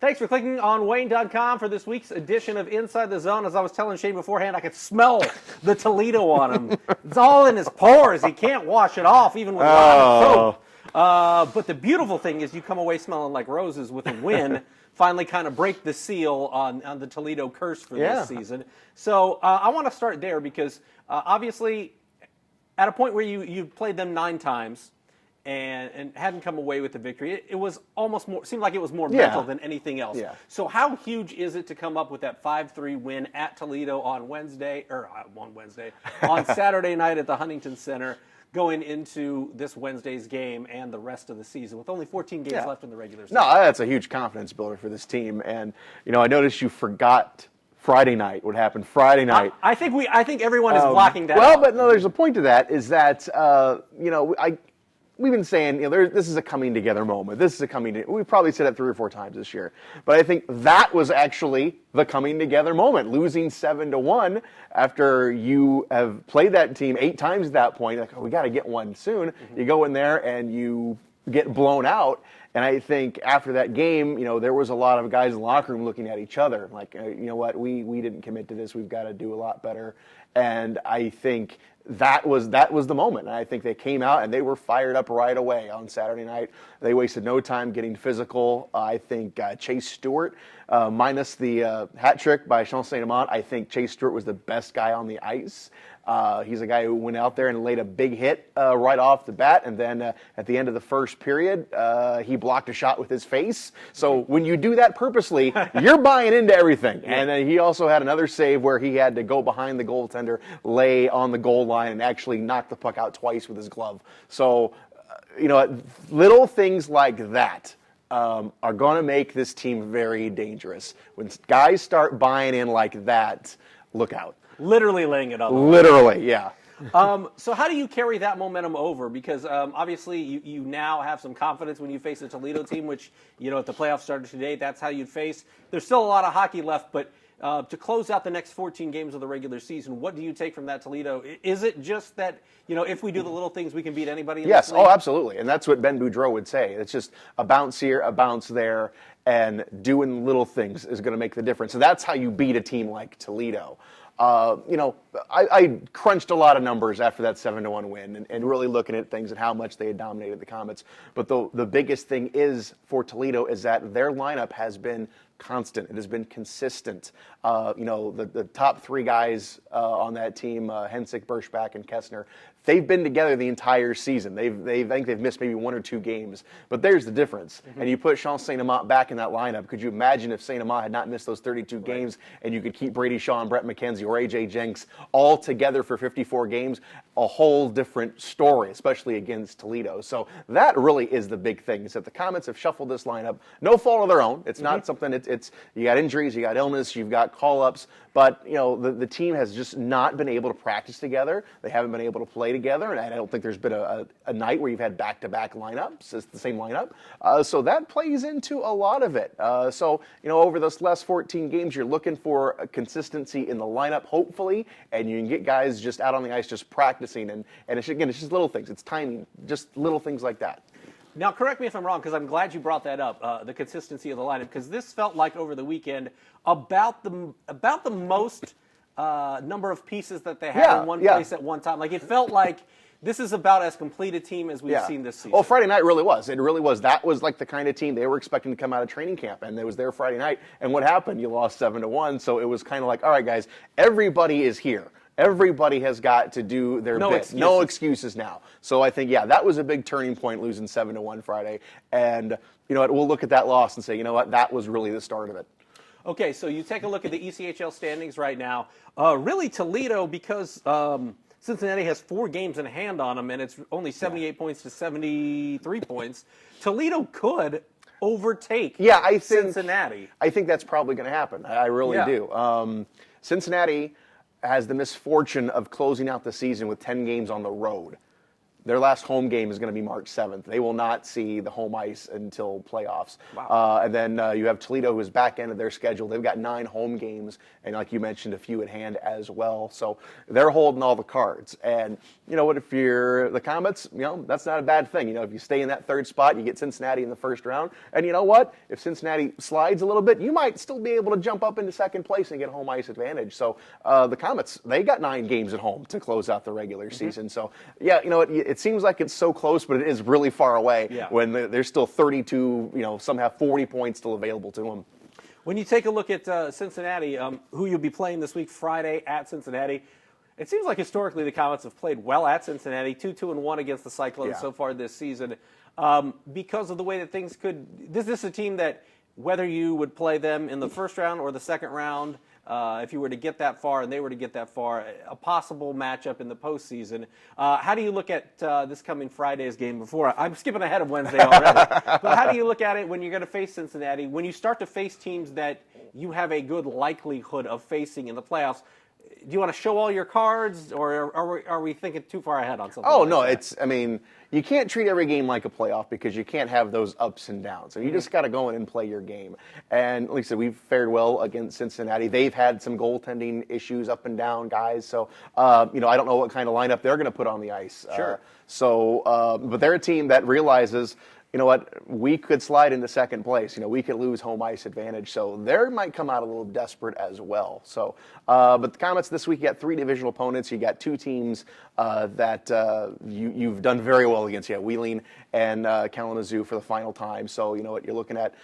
Thanks for clicking on Wayne.com for this week's edition of Inside the Zone. As I was telling Shane beforehand, I could smell the Toledo on him. It's all in his pores. He can't wash it off, even with a lot of soap. But the beautiful thing is you come away smelling like roses with a win. Finally kind of break the seal on the Toledo Curse for this season. So I want to start there because obviously at a point where you played them 9 times, and hadn't come away with the victory. It was almost more, seemed like it was more mental than anything else. Yeah. So how huge is it to come up with that 5-3 win at Toledo on Saturday night at the Huntington Center, going into this Wednesday's game and the rest of the season with only 14 games left in the regular season? No, that's a huge confidence builder for this team. And, I noticed you forgot Friday night, what happened Friday night. I think everyone is blocking that Well, out. but no, there's a point to that, is that, we've been saying, this is a coming together moment. We've probably said it 3 or 4 times this year. But I think that was actually the coming together moment. Losing 7-1 after you have played that team 8 times at that point. Like, we got to get one soon. Mm-hmm. You go in there and you get blown out. And I think after that game, there was a lot of guys in the locker room looking at each other. Like, you know what, we didn't commit to this. We've got to do a lot better. And I think that was the moment. And I think they came out and they were fired up right away on Saturday night. They wasted no time getting physical. I think Chase Stewart, minus the hat trick by Sean St. Amant, I think Chase Stewart was the best guy on the ice. He's a guy who went out there and laid a big hit right off the bat, and then at the end of the first period, he blocked a shot with his face. So when you do that purposely, you're buying into everything. And then he also had another save where he had to go behind the goaltender, lay on the goal line, and actually knock the puck out twice with his glove. So, little things like that are going to make this team very dangerous. When guys start buying in like that, look out. Literally laying it up. Literally, yeah. So how do you carry that momentum over? Because obviously you now have some confidence when you face a Toledo team, which, if the playoffs started today, that's how you'd face. There's still a lot of hockey left, but to close out the next 14 games of the regular season, what do you take from that Toledo? Is it just that, if we do the little things, we can beat anybody in this league? Oh, absolutely. And that's what Ben Boudreau would say. It's just a bounce here, a bounce there, and doing little things is going to make the difference. So that's how you beat a team like Toledo. I crunched a lot of numbers after that 7-1 win and really looking at things and how much they had dominated the Comets. But the biggest thing is for Toledo is that their lineup has been constant. It has been consistent. The top 3 guys on that team, Hensick, Berschbach, and Kessner, they've been together the entire season. I think they've missed maybe 1 or 2 games. But there's the difference. Mm-hmm. And you put Sean St. Amant back in that lineup. Could you imagine if St. Amant had not missed those 32 games and you could keep Brady Shaw and Brett McKenzie or A.J. Jenks all together for 54 games? A whole different story, especially against Toledo. So that really is the big thing, is that the Comets have shuffled this lineup. No fault of their own. It's not something, it's you got injuries, you got illness, you've got call-ups. But, the team has just not been able to practice together. They haven't been able to play together, and I don't think there's been a night where you've had back-to-back lineups. It's the same lineup. So that plays into a lot of it. Over those last 14 games, you're looking for a consistency in the lineup, hopefully, and you can get guys just out on the ice just practicing. And it's just little things. It's timing, just little things like that. Now, correct me if I'm wrong, because I'm glad you brought that up, the consistency of the lineup, because this felt like over the weekend about the most number of pieces that they had in one place at one time. Like, it felt like this is about as complete a team as we've seen this season. Well, Friday night really was. It really was. That was like the kind of team they were expecting to come out of training camp, and it was there Friday night. And what happened? You lost 7-1, so it was kind of like, all right, guys, everybody is here. Everybody has got to do their bit. Excuses. No excuses now. So I think, that was a big turning point, losing 7-1 Friday. And, we'll look at that loss and say, that was really the start of it. Okay, so you take a look at the ECHL standings right now. Really, Toledo, because Cincinnati has 4 games in hand on them, and it's only 78 points to 73 points. Toledo could overtake Cincinnati. I think that's probably going to happen. I really do. Cincinnati has the misfortune of closing out the season with 10 games on the road. Their last home game is going to be March 7th. They will not see the home ice until playoffs. Wow. And then you have Toledo, who is back end of their schedule. They've got 9 home games, and like you mentioned, a few at hand as well. So they're holding all the cards. And you know what? If you're the Comets, that's not a bad thing. If you stay in that 3rd spot, you get Cincinnati in the first round. And you know what? If Cincinnati slides a little bit, you might still be able to jump up into 2nd place and get home ice advantage. So the Comets, they got 9 games at home to close out the regular season. So yeah, it seems like it's so close, but it is really far away when there's still 32, some have 40 points still available to them. When you take a look at Cincinnati, who you'll be playing this week, Friday at Cincinnati, it seems like historically the Comets have played well at Cincinnati, 2-1 against the Cyclones so far this season. Because of the way that things could, this is a team that whether you would play them in the first round or the second round, if you were to get that far and they were to get that far, a possible matchup in the postseason. How do you look at this coming Friday's game I'm skipping ahead of Wednesday already. But how do you look at it when you're going to face Cincinnati? When you start to face teams that you have a good likelihood of facing in the playoffs, do you want to show all your cards, or are we thinking too far ahead on something? Oh, like no, that? You can't treat every game like a playoff because you can't have those ups and downs. And you just got to go in and play your game. And like I said, we've fared well against Cincinnati. They've had some goaltending issues up and down, guys. So, I don't know what kind of lineup they're going to put on the ice. Sure. But they're a team that realizes, you know what, we could slide into 2nd place. We could lose home ice advantage. So they might come out a little desperate as well. So, but the Comets this week, you got 3 divisional opponents. You got 2 teams that you've done very well against. Wheeling and Kalamazoo for the final time. So you know what you're looking at.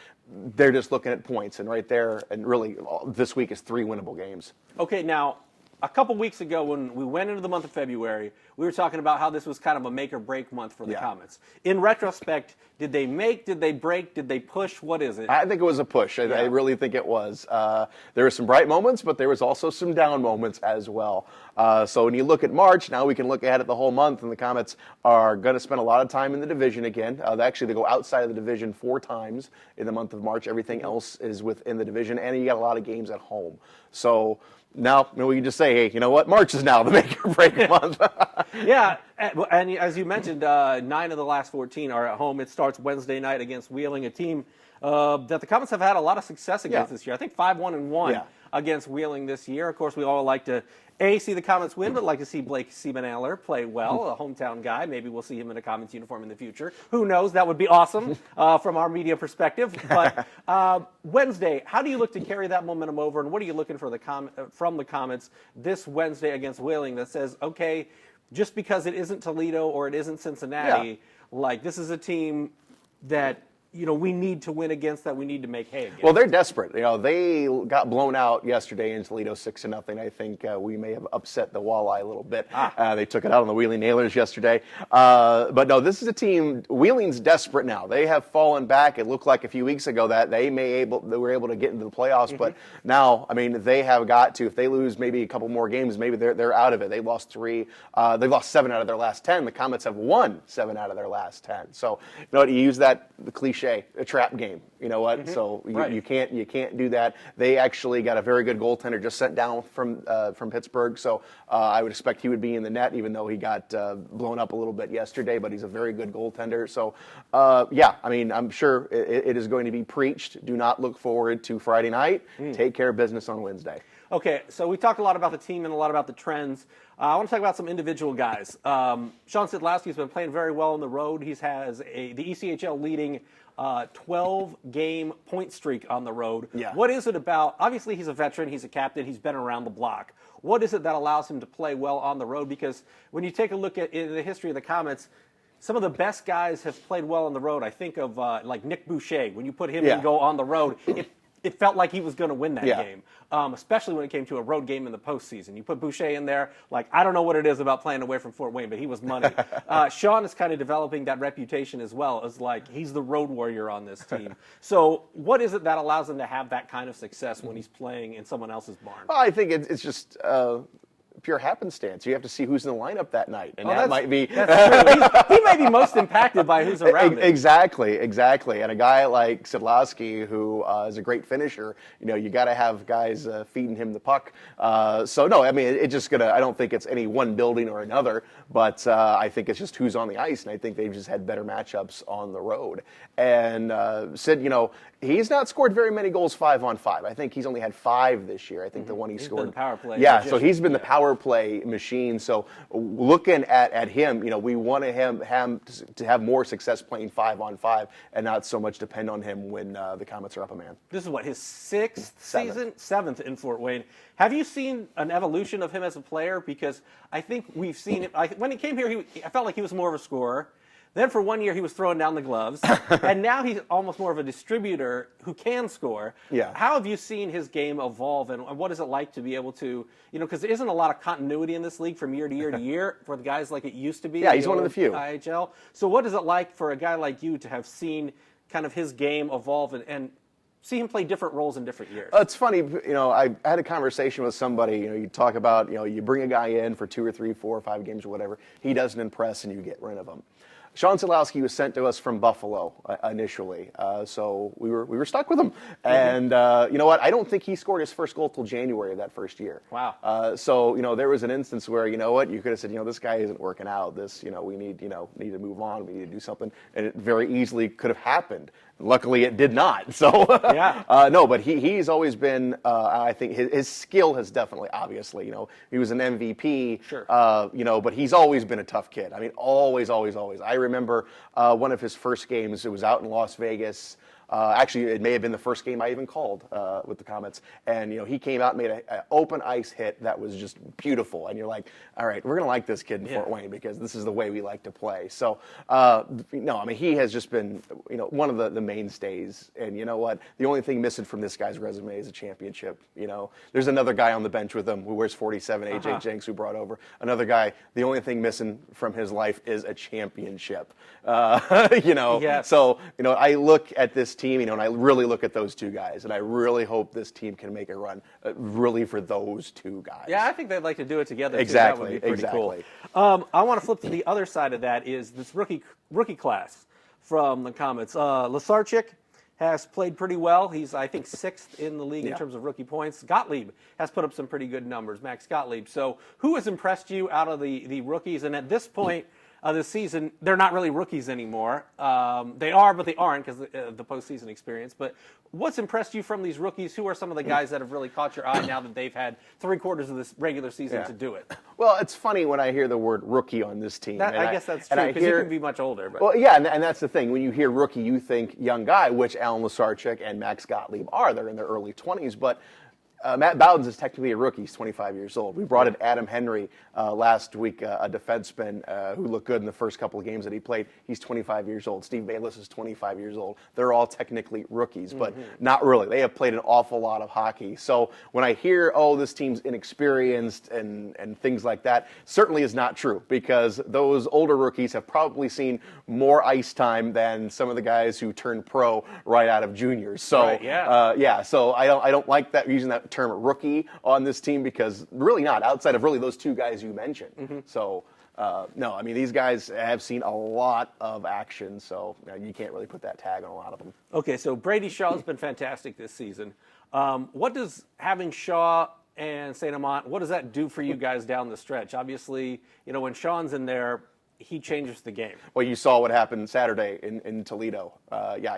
They're just looking at points, and right there, and really this week is 3 winnable games. Okay, now, a couple weeks ago when we went into the month of February, we were talking about how this was kind of a make or break month for the Comets. In retrospect, did they make, did they break, did they push? What is it? I think it was a push. I really think it was. There were some bright moments, but there was also some down moments as well. So when you look at March, now we can look ahead at the whole month, and the Comets are going to spend a lot of time in the division again. They go outside of the division 4 times in the month of March. Everything else is within the division, and you got a lot of games at home. So now we can just say, hey, you know what? March is now the make or break month. Yeah, and as you mentioned, 9 of the last 14 are at home. It starts Wednesday night against Wheeling, a team that the Comets have had a lot of success against this year. I think 5-1-1 against Wheeling this year. Of course, we all like to see the Comets win, but like to see Blake Siebenaler play well, a hometown guy. Maybe we'll see him in a Comets uniform in the future. Who knows? That would be awesome from our media perspective. But Wednesday, how do you look to carry that momentum over, and what are you looking for from the Comets this Wednesday against Wheeling that says, okay, just because it isn't Toledo or it isn't Cincinnati, like this is a team that we need to win against, that we need to make hay against? Well, they're desperate. They got blown out yesterday in Toledo 6-0. I think we may have upset the Walleye a little bit. They took it out on the Wheeling Nailers yesterday. But no, this is a team. Wheeling's desperate now. They have fallen back. It looked like a few weeks ago that they were able to get into the playoffs. But now, they have got to. If they lose maybe a couple more games, maybe they're out of it. They lost 3. They've lost 7 out of their last 10. The Comets have won 7 out of their last 10. So you use the cliche, a trap game. You know what? So you can't do that. They actually got a very good goaltender just sent down from Pittsburgh. So I would expect he would be in the net, even though he got blown up a little bit yesterday. But he's a very good goaltender. So I'm sure it is going to be preached. Do not look forward to Friday night. Take care of business on Wednesday. Okay, so we talked a lot about the team and a lot about the trends. I want to talk about some individual guys. Sean Sidlowski's been playing very well on the road. He has the ECHL leading 12-game point streak on the road. Yeah. What is it about? Obviously, he's a veteran. He's a captain. He's been around the block. What is it that allows him to play well on the road? Because when you take a look at in the history of the Comets, some of the best guys have played well on the road. I think of like Nick Boucher. When you put him and go on the road, it felt like he was going to win that game, especially when it came to a road game in the postseason. You put Boucher in there, I don't know what it is about playing away from Fort Wayne, but he was money. Sean is kind of developing that reputation as well, as he's the road warrior on this team. So what is it that allows him to have that kind of success when he's playing in someone else's barn? Well, I think it's just pure happenstance. You have to see who's in the lineup that night, and that's might be. That's true. He may be most impacted by who's around him. Exactly. And a guy like Sedlowski, who is a great finisher, you got to have guys feeding him the puck. So no, I mean, it's just gonna. I don't think it's any one building or another, but I think it's just who's on the ice, and I think they've just had better matchups on the road. And Sid, he's not scored very many goals 5-on-5. I think he's only had 5 this year. I think the one he's scored. Been the power play. Yeah, so he's been the power play machine. So looking at him, we want him to have more success playing 5-on-5 and not so much depend on him when the Comets are up a man. This is what, his 6th season? 7th in Fort Wayne. Have you seen an evolution of him as a player? Because I think we've seen it. When he came here, I felt like he was more of a scorer. Then for 1 year, he was throwing down the gloves. And now he's almost more of a distributor who can score. Yeah. How have you seen his game evolve, and what is it like to be able to, because there isn't a lot of continuity in this league from year to year to year for the guys like it used to be. Yeah, he's one of the few. IHL. So what is it like for a guy like you to have seen kind of his game evolve and see him play different roles in different years? It's funny, I had a conversation with somebody, you talk about, you bring a guy in for 2 or 3, 4 or 5 games or whatever, he doesn't impress and you get rid of him. Sean Sedlowski was sent to us from Buffalo initially, so we were stuck with him. And you know what? I don't think he scored his first goal till January of that first year. Wow. So there was an instance where you could have said this guy isn't working out. This we need need to move on. We need to do something, and it very easily could have happened. Luckily, it did not. So yeah. No, but he's always been. I think his skill has definitely, obviously, he was an MVP. Sure. But he's always been a tough kid. I mean, always. I remember one of his first games. It was out in Las Vegas. Actually, it may have been the first game I even called with the Comets. And, he came out and made an open ice hit that was just beautiful. And you're like, all right, we're going to like this kid in Fort Wayne because this is the way we like to play. So, no, I mean, he has just been, one of the mainstays. And you know what? The only thing missing from this guy's resume is a championship. There's another guy on the bench with him who wears 47, AJ Jenks, who brought over. Another guy, the only thing missing from his life is a championship. Yes. So, I look at this team, and I really look at those two guys, and I really hope this team can make a run, really for those two guys. Yeah, I think they'd like to do it together. Exactly. Too. That would be pretty cool. I want to flip to the other side of that is this rookie class from the Comets. Lasarchik has played pretty well. He's, I think, 6th in the league in terms of rookie points. Gottlieb has put up some pretty good numbers, Max Gottlieb. So who has impressed you out of the rookies? And at this point, this season, they're not really rookies anymore. They are, but they aren't because the postseason experience. But what's impressed you from these rookies? Who are some of the guys that have really caught your eye now that they've had 3/4 of this regular season to do it? Well, it's funny when I hear the word rookie on this team. I guess that's true because you can be much older. But. Well, yeah, and that's the thing. When you hear rookie, you think young guy, which Alan Lasarchik and Max Gottlieb are. They're in their early 20s, but Matt Bowdens is technically a rookie. He's 25 years old. We brought in Adam Henry last week, a defenseman who looked good in the first couple of games that he played. He's 25 years old. Steve Bayless is 25 years old. They're all technically rookies, but not really. They have played an awful lot of hockey. So when I hear, this team's inexperienced and things like that, certainly is not true because those older rookies have probably seen more ice time than some of the guys who turned pro right out of juniors. So right, so I don't like that using that term rookie on this team because really not outside of really those two guys you mentioned. So no, I mean these guys have seen a lot of action, so you can't really put that tag on a lot of them. Okay, so Brady Shaw's been fantastic this season. What does having Shaw and St. Amant, what does that do for you guys down the stretch? Obviously, when Sean's in there, he changes the game. Well, you saw what happened Saturday in Toledo.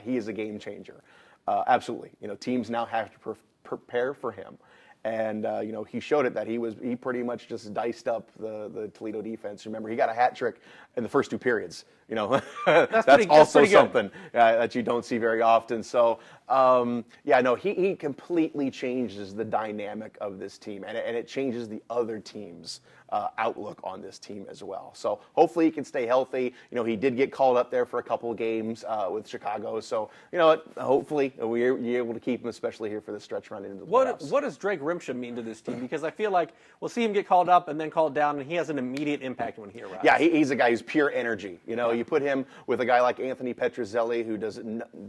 He is a game changer. Absolutely. Teams now have to prepare for him. And, he showed it that he pretty much just diced up the Toledo defense. Remember, he got a hat trick in the first 2 periods. That's also something that you don't see very often. So, he completely changes the dynamic of this team, and it changes the other team's outlook on this team as well. So hopefully he can stay healthy. He did get called up there for a couple of games with Chicago. So, hopefully we're able to keep him, especially here for the stretch run into the playoffs. What does Drake Rimmer Crimshaw mean to this team? Because I feel like we'll see him get called up and then called down, and he has an immediate impact when he arrives. Yeah, he's a guy who's pure energy. You put him with a guy like Anthony Petruzzelli, who does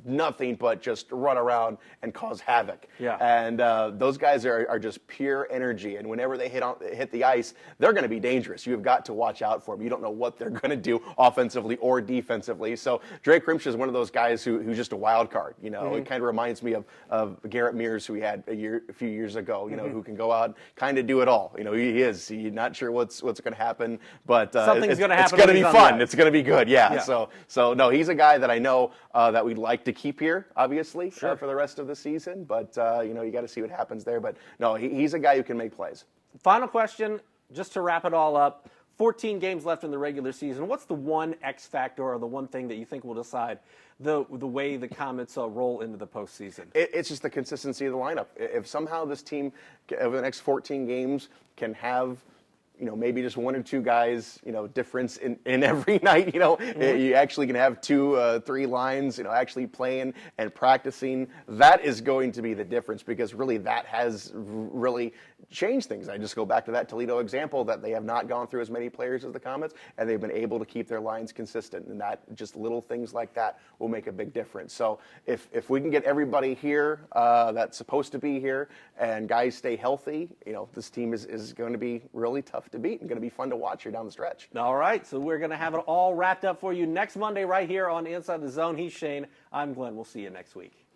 nothing but just run around and cause havoc. Yeah. And those guys are just pure energy. And whenever they hit the ice, they're going to be dangerous. You've got to watch out for them. You don't know what they're going to do offensively or defensively. So Drake Crimshaw is one of those guys who's just a wild card. It kind of reminds me of Garrett Mears, who we had a few years ago. Who can go out and kind of do it all. He's not sure what's going to happen, but something's going to happen. It's going to be fun. It's going to be good. Yeah. Yeah. So no, he's a guy that I know that we'd like to keep here, obviously, for the rest of the season. But you got to see what happens there. But no, he's a guy who can make plays. Final question, just to wrap it all up. 14 games left in the regular season. What's the one X factor or the one thing that you think will decide the way the Comets roll into the postseason? It's just the consistency of the lineup. If somehow this team, over the next 14 games, can have maybe just one or two guys, difference in every night, you actually can have 2, 3 lines, actually playing and practicing. That is going to be the difference, because really that has really changed things. I just go back to that Toledo example, that they have not gone through as many players as the Comets, and they've been able to keep their lines consistent, and that just little things like that will make a big difference. So if we can get everybody here that's supposed to be here, and guys stay healthy, this team is going to be really tough to beat and going to be fun to watch here down the stretch. All right, so we're going to have it all wrapped up for you next Monday right here on Inside the Zone. He's Shane. I'm Glenn. We'll see you next week.